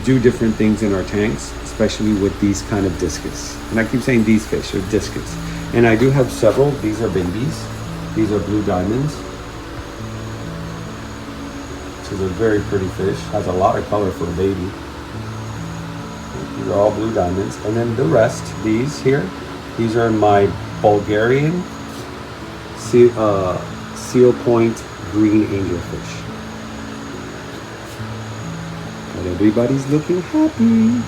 do different things in our tanks, especially with these kind of discus. And I keep saying these fish are discus. And I do have several. These are babies. These are blue diamonds. This is a very pretty fish. Has a lot of color for a baby. These are all blue diamonds. And then the rest, these here, these are my Bulgarian seal point green angelfish. And everybody's looking happy.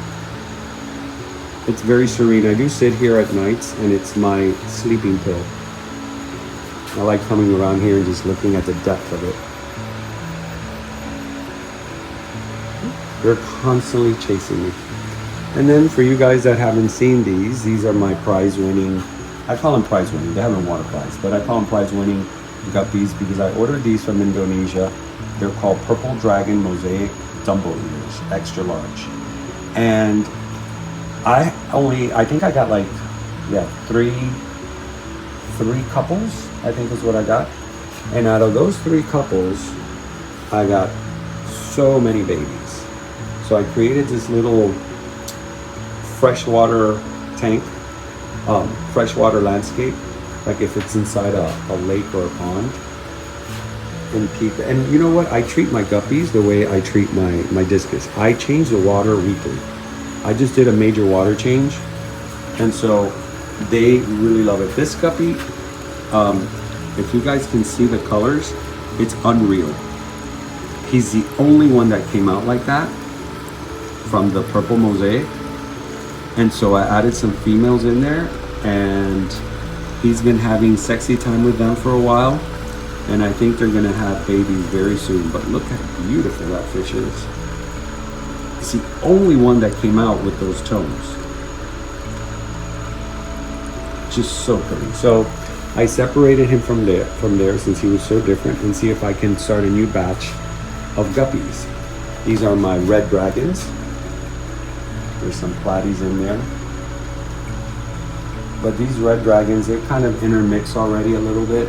It's very serene. I do sit here at nights, and it's my sleeping pill. I like coming around here and just looking at the depth of it. They're constantly chasing me. And then for you guys that haven't seen these are my prize-winning, I call them prize-winning, they haven't won a prize, but I call them prize-winning guppies because I ordered these from Indonesia. They're called Purple Dragon Mosaic Dumbo Eaters, extra large. And I think I got like, three couples, I think is what I got. And out of those 3 couples, I got so many babies. So I created this little freshwater tank, freshwater landscape, like if it's inside a lake or a pond, and you know what, I treat my guppies the way I treat my discus. I change the water weekly. I just did a major water change, and so they really love it. This guppy, if you guys can see the colors, it's unreal. He's the only one that came out like that from the purple mosaic. And so I added some females in there, and he's been having sexy time with them for a while. And I think they're gonna have babies very soon. But look how beautiful that fish is. It's the only one that came out with those tones. Just so pretty. So I separated him from there since he was so different, and see if I can start a new batch of guppies. These are my red dragons. There's some platies in there. But these red dragons, they kind of intermix already a little bit.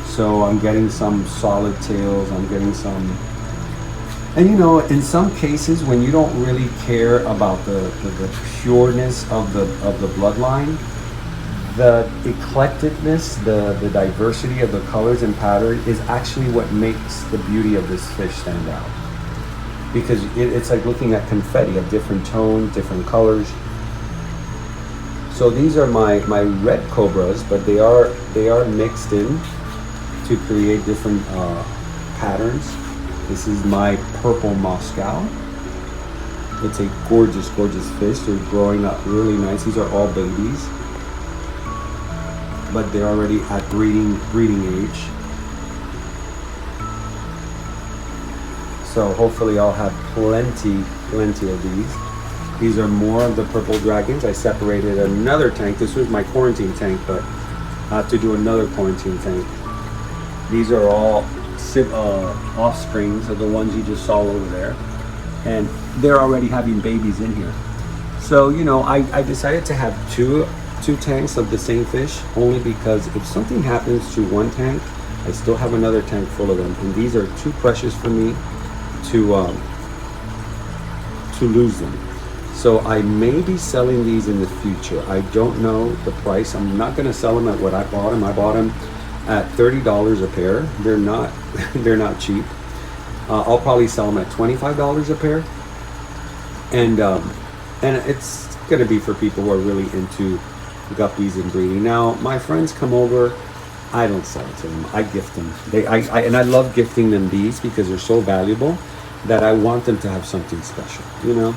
So I'm getting some solid tails, I'm getting some, and you know, in some cases when you don't really care about the pureness of the bloodline, the eclecticness, the diversity of the colors and pattern is actually what makes the beauty of this fish stand out. because it's like looking at confetti of different tones, different colors. So these are my red cobras, but they are mixed in to create different patterns. This is my purple Moscow. It's a gorgeous, gorgeous fish. They're growing up really nice. These are all babies, but they're already at breeding age. So hopefully I'll have plenty of these. These are more of the purple dragons. I separated another tank. This was my quarantine tank, but I have to do another quarantine tank. These are all offsprings of the ones you just saw over there. And they're already having babies in here. So, you know, I decided to have two tanks of the same fish, only because if something happens to one tank, I still have another tank full of them. And these are too precious for me to lose them. So I may be selling these in the future. I don't know the price. I'm not going to sell them at what I bought them. I bought them at $30 a pair. They're not they're not cheap. I'll probably sell them at $25 a pair. And it's going to be for people who are really into guppies and breeding. Now, my friends come over. I don't sell it to them. I gift them. And I love gifting them these because they're so valuable that I want them to have something special, you know?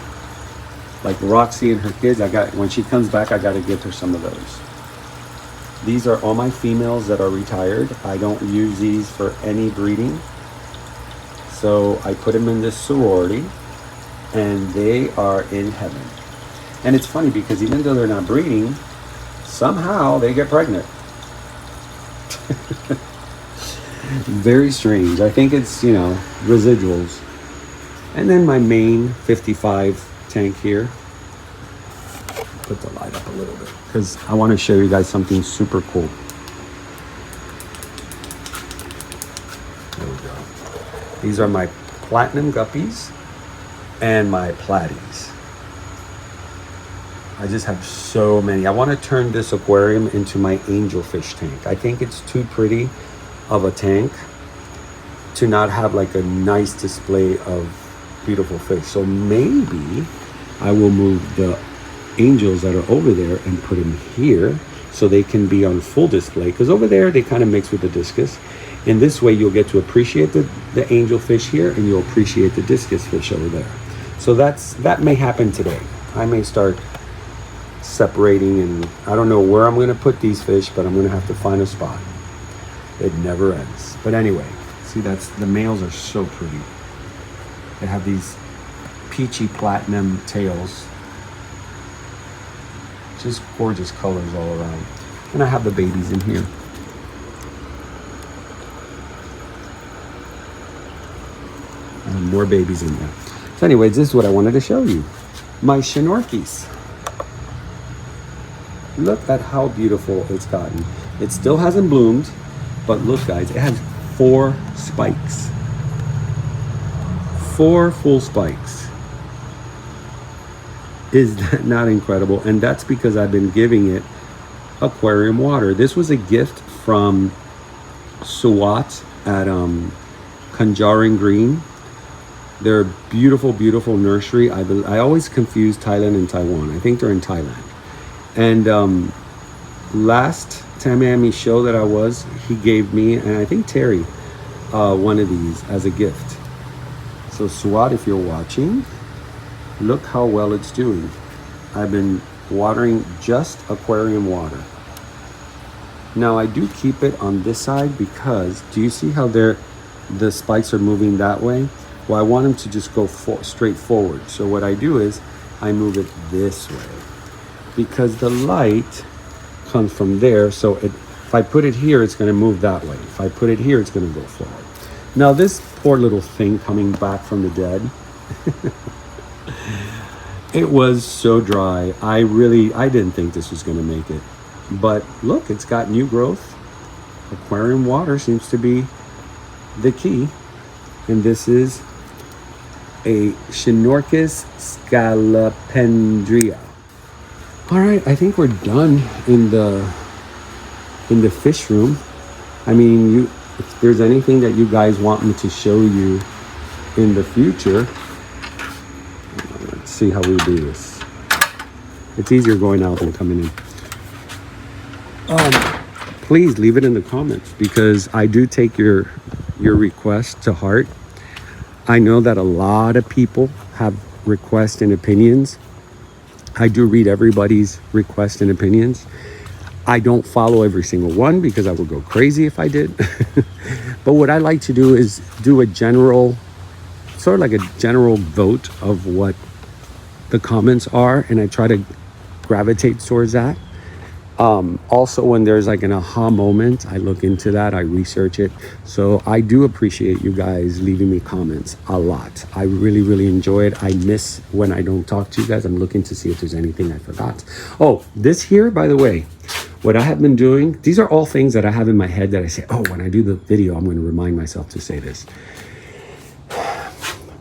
Like Roxy and her kids, when she comes back, I got to give her some of those. These are all my females that are retired. I don't use these for any breeding. So I put them in this sorority and they are in heaven. And it's funny because even though they're not breeding, somehow they get pregnant. Very strange. I think it's, you know, residuals. And then my main 55 tank here. Put the light up a little bit because I want to show you guys something super cool. There we go. These are my platinum guppies and my platies. I just have so many. I want to turn this aquarium into my angelfish tank. I think it's too pretty of a tank to not have like a nice display of beautiful fish. So maybe I will move the angels that are over there and put them here so they can be on full display, because over there they kind of mix with the discus. In this way you'll get to appreciate the angel fish here and you'll appreciate the discus fish over there. So that may happen today. I may start separating, and I don't know where I'm going to put these fish, but I'm going to have to find a spot. It never ends. But anyway, see, the males are so pretty. They have these peachy platinum tails. Just gorgeous colors all around. And I have the babies in here. And more babies in there. So anyways, this is what I wanted to show you. My Shinorkis. Look at how beautiful it's gotten. It still hasn't bloomed, but look guys, it has 4 spikes. 4 full spikes. Is that not incredible? And that's because I've been giving it aquarium water. This was a gift from Suwat at Conjaring Green. They're a beautiful, beautiful nursery. I always confuse Thailand and Taiwan. I think they're in Thailand. And last Tamiami show that I was, he gave me, and I think Terry, one of these as a gift. So Suwat, if you're watching, look how well it's doing. I've been watering just aquarium water. Now I do keep it on this side because, do you see how the spikes are moving that way? Well, I want them to just go straight forward. So what I do is I move it this way because the light comes from there. So if I put it here, it's going to move that way. If I put it here, it's going to go forward. Now this poor little thing coming back from the dead, it was so dry. I didn't think this was going to make it. But look, it's got new growth. Aquarium water seems to be the key. And this is a Shinorchis scalopendria. All right, I think we're done in the fish room. I mean, if there's anything that you guys want me to show you in the future, see how we do this. It's easier going out than coming in. Please leave it in the comments, because I do take your requests to heart. I know that a lot of people have requests and opinions. I do read everybody's requests and opinions. I don't follow every single one because I would go crazy if I did. But what I like to do is do a general, sort of like a general vote of what the comments are, and I try to gravitate towards that. Also, when there's like an aha moment, I look into that, I research it. So I do appreciate you guys leaving me comments a lot. I really, really enjoy it. I miss when I don't talk to you guys. I'm looking to see if there's anything I forgot. Oh, this here, by the way, what I have been doing, these are all things that I have in my head that I say, oh, when I do the video, I'm going to remind myself to say this.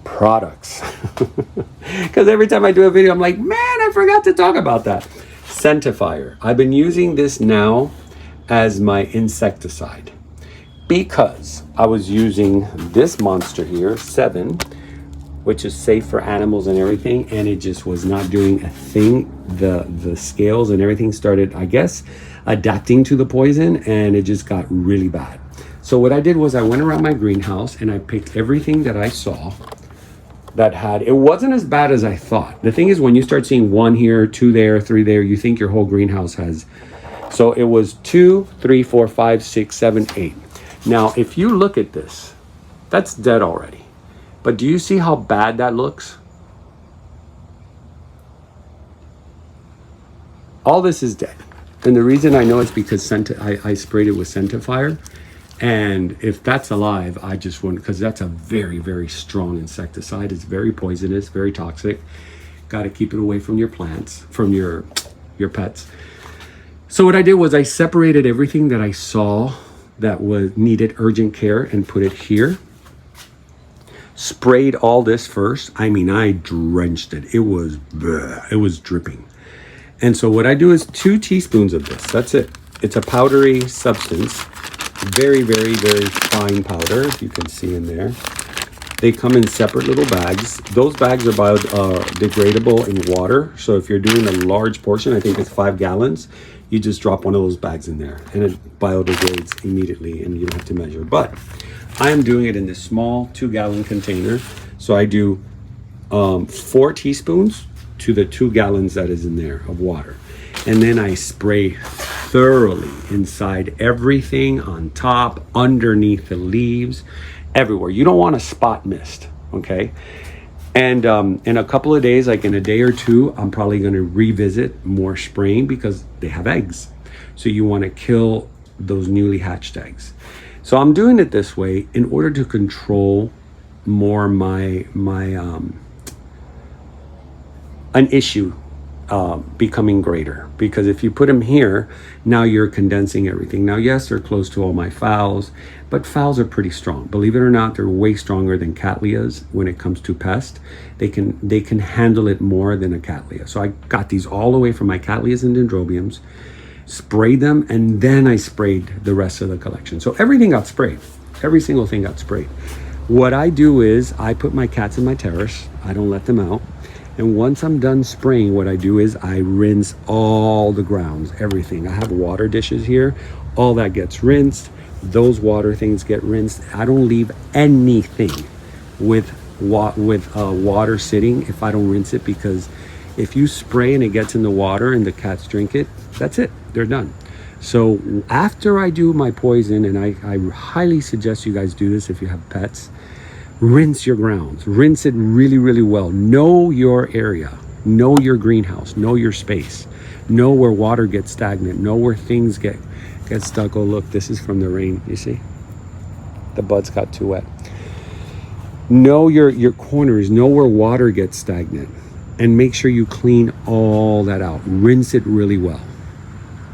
Products. Because every time I do a video, I'm like, man, I forgot to talk about that. Scentifier. I've been using this now as my insecticide because I was using this monster here, 7, which is safe for animals and everything, and it just was not doing a thing. The scales and everything started, I guess, adapting to the poison, and it just got really bad. So what I did was I went around my greenhouse and I picked everything that I saw that had, it wasn't as bad as I thought. The thing is, when you start seeing 1 here, 2 there, 3 there, you think your whole greenhouse has. So it was 2, 3, 4, 5, 6, 7, 8. Now, if you look at this, that's dead already. But do you see how bad that looks? All this is dead. And the reason I know it's because I sprayed it with Scentifier. And if that's alive, I just wouldn't, because that's a very, very strong insecticide. It's very poisonous, very toxic. Got to keep it away from your plants, from your pets. So what I did was I separated everything that I saw that needed urgent care and put it here. Sprayed all this first. I mean, I drenched it. It was dripping. And so what I do is 2 teaspoons of this. That's it. It's a powdery substance. Very, very, very fine powder, if you can see in there. They come in separate little bags. Those bags are biodegradable in water. So if you're doing a large portion, I think it's 5 gallons, you just drop one of those bags in there and it biodegrades immediately and you don't have to measure. But I am doing it in this small 2-gallon container. So I do 4 teaspoons to the 2 gallons that is in there of water. And then I spray thoroughly inside everything, on top, underneath the leaves, everywhere. You don't want a spot mist, okay? And in a couple of days, like in a day or 2, I'm probably going to revisit more spraying because they have eggs. So you want to kill those newly hatched eggs. So I'm doing it this way in order to control more an issue becoming greater, because if you put them here, now you're condensing everything. Now, yes, they're close to all my phals, but phals are pretty strong. Believe it or not, they're way stronger than cattleyas when it comes to pest. They can handle it more than a cattleya. So I got these all the way from my cattleyas and dendrobiums, sprayed them, and then I sprayed the rest of the collection. So everything got sprayed. Every single thing got sprayed. What I do is I put my cats in my terrace. I don't let them out. And once I'm done spraying, what I do is I rinse all the grounds, everything. I have water dishes here. All that gets rinsed. Those water things get rinsed. I don't leave anything with water sitting if I don't rinse it, because if you spray and it gets in the water and the cats drink it, that's it. They're done. So after I do my poison, and I highly suggest you guys do this if you have pets, rinse your grounds. Rinse it really, really well. Know your area. Know your greenhouse. Know your space. Know where water gets stagnant. Know where things get stuck. Oh, look, this is from the rain. You see? The buds got too wet. Know your corners. Know where water gets stagnant. And make sure you clean all that out. Rinse it really well.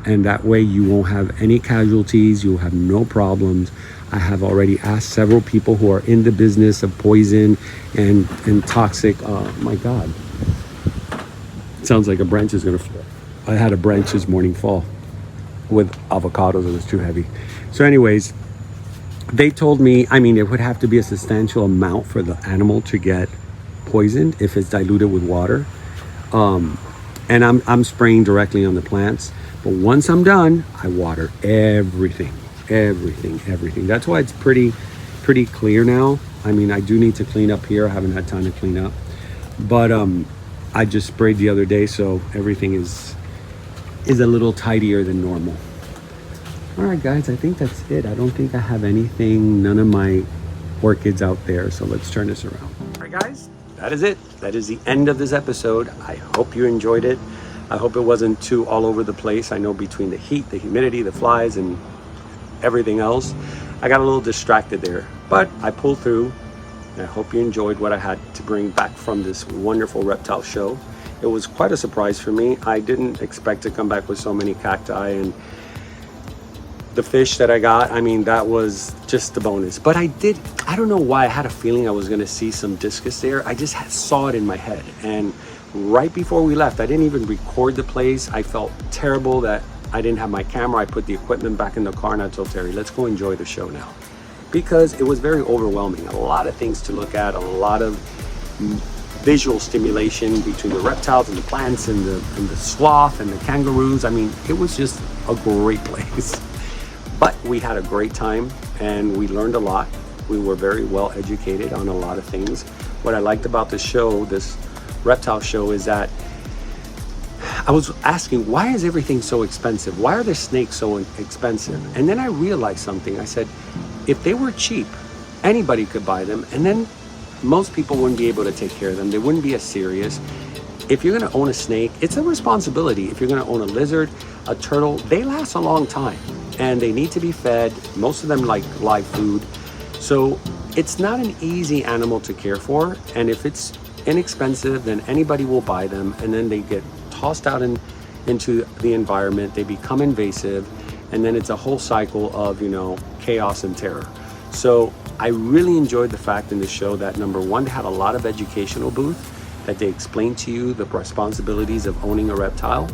And that way you won't have any casualties. You'll have no problems. I have already asked several people who are in the business of poison and toxic. Oh my God. It sounds like a branch is gonna fall. I had a branch this morning fall with avocados. It was too heavy. So anyways, they told me, I mean, it would have to be a substantial amount for the animal to get poisoned if it's diluted with water. And I'm spraying directly on the plants. But once I'm done, I water everything. That's why it's pretty clear now. I mean, I do need to clean up here. I haven't had time to clean up. But I just sprayed the other day, so everything is a little tidier than normal. All right, guys, I think that's it. I don't think I have anything, none of my orchids out there. So let's turn this around. All right, guys, that is it. That is the end of this episode. I hope you enjoyed it. I hope it wasn't too all over the place. I know between the heat, the humidity, the flies, and everything else, I got a little distracted there, but I pulled through. I hope you enjoyed what I had to bring back from this wonderful reptile show. It was quite a surprise for me. I didn't expect to come back with so many cacti, and the fish that I got, I mean, that was just a bonus. But I don't know why, I had a feeling I was gonna see some discus there. I just saw it in my head. And right before we left, I didn't even record the place. I felt terrible that I didn't have my camera. I put the equipment back in the car and I told Terry, let's go enjoy the show now. Because it was very overwhelming. A lot of things to look at, a lot of visual stimulation between the reptiles and the plants and the sloth and the kangaroos. I mean, it was just a great place. But we had a great time and we learned a lot. We were very well educated on a lot of things. What I liked about this show, this reptile show, is that I was asking, why is everything so expensive? Why are the snakes so expensive? And then I realized something. I said, if they were cheap, anybody could buy them, and then most people wouldn't be able to take care of them. They wouldn't be as serious. If you're gonna own a snake, it's a responsibility. If you're gonna own a lizard, a turtle, they last a long time and they need to be fed. Most of them like live food. So it's not an easy animal to care for. And if it's inexpensive, then anybody will buy them, and then they get tossed out into the environment. They become invasive, and then it's a whole cycle of, chaos and terror. So I really enjoyed the fact in the show that, number one, they had a lot of educational booth that they explained to you the responsibilities of owning a reptile.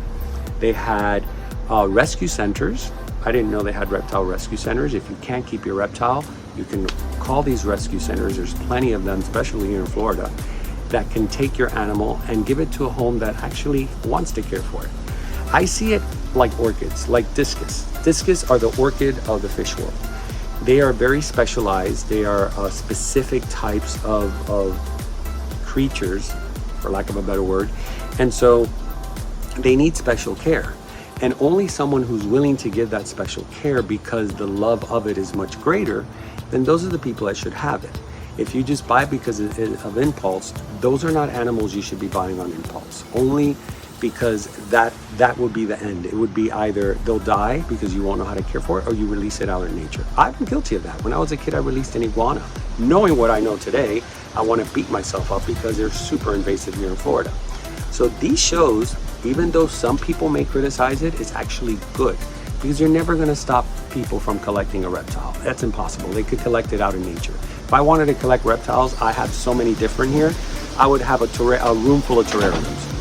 They had rescue centers. I didn't know they had reptile rescue centers. If you can't keep your reptile, you can call these rescue centers. There's plenty of them, especially here in Florida, that can take your animal and give it to a home that actually wants to care for it. I see it like orchids, like discus. Discus are the orchid of the fish world. They are very specialized. They are specific types of creatures, for lack of a better word. And so they need special care. And only someone who's willing to give that special care because the love of it is much greater, then those are the people that should have it. If you just buy because of impulse, those are not animals you should be buying on impulse. Only because that would be the end. It would be either they'll die because you won't know how to care for it, or you release it out in nature. I've been guilty of that. When I was a kid, I released an iguana. Knowing what I know today, I want to beat myself up because they're super invasive here in Florida. So these shows, even though some people may criticize it, it's actually good because you're never going to stop people from collecting a reptile. That's impossible. They could collect it out in nature. If I wanted to collect reptiles, I have so many different here, I would have a room full of terrariums.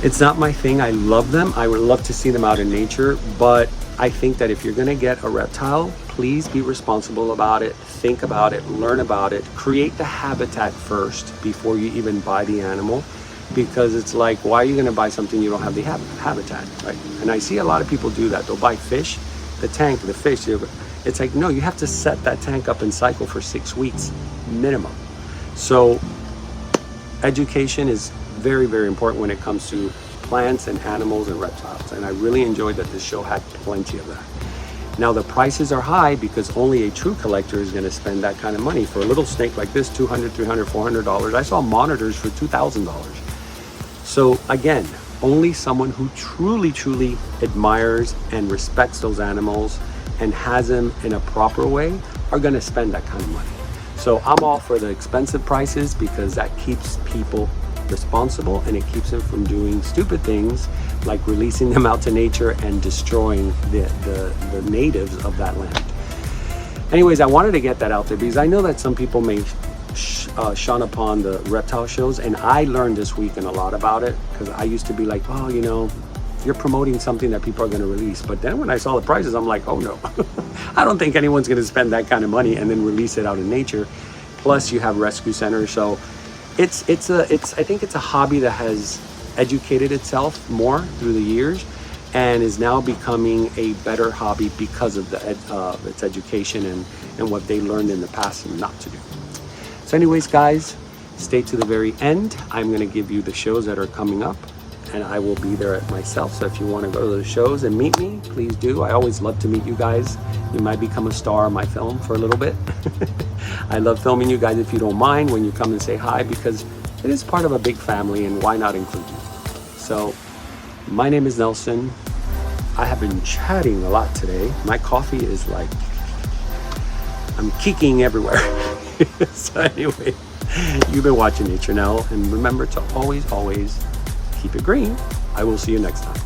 It's not my thing. I love them. I would love to see them out in nature, but I think that if you're gonna get a reptile, please be responsible about it, think about it, learn about it, create the habitat first before you even buy the animal, because it's like, why are you gonna buy something you don't have the habitat, right? And I see a lot of people do that. They'll buy fish, the tank, the fish. It's like, no, you have to set that tank up and cycle for 6 weeks minimum. So education is very, very important when it comes to plants and animals and reptiles. And I really enjoyed that this show had plenty of that. Now the prices are high because only a true collector is going to spend that kind of money. For a little snake like this, $200, $300, $400. I saw monitors for $2,000. So again, only someone who truly, truly admires and respects those animals and has them in a proper way are going to spend that kind of money. So I'm all for the expensive prices because that keeps people responsible and it keeps them from doing stupid things like releasing them out to nature and destroying the natives of that land. Anyways, I wanted to get that out there because I know that some people may shun upon the reptile shows, and I learned this weekend a lot about it because I used to be like, oh, you're promoting something that people are going to release. But then when I saw the prices, I'm like, oh no, I don't think anyone's going to spend that kind of money and then release it out in nature. Plus you have rescue centers. So I think it's a hobby that has educated itself more through the years and is now becoming a better hobby because of its education and what they learned in the past not to do. So anyways, guys, stay to the very end. I'm going to give you the shows that are coming up, and I will be there at myself. So if you want to go to those shows and meet me, please do. I always love to meet you guys. You might become a star of my film for a little bit. I love filming you guys if you don't mind when you come and say hi, because it is part of a big family, and why not include you? So my name is Nelson. I have been chatting a lot today. My coffee is like, I'm kicking everywhere. So anyway, you've been watching Nature Nell, and remember to always keep it green. I will see you next time.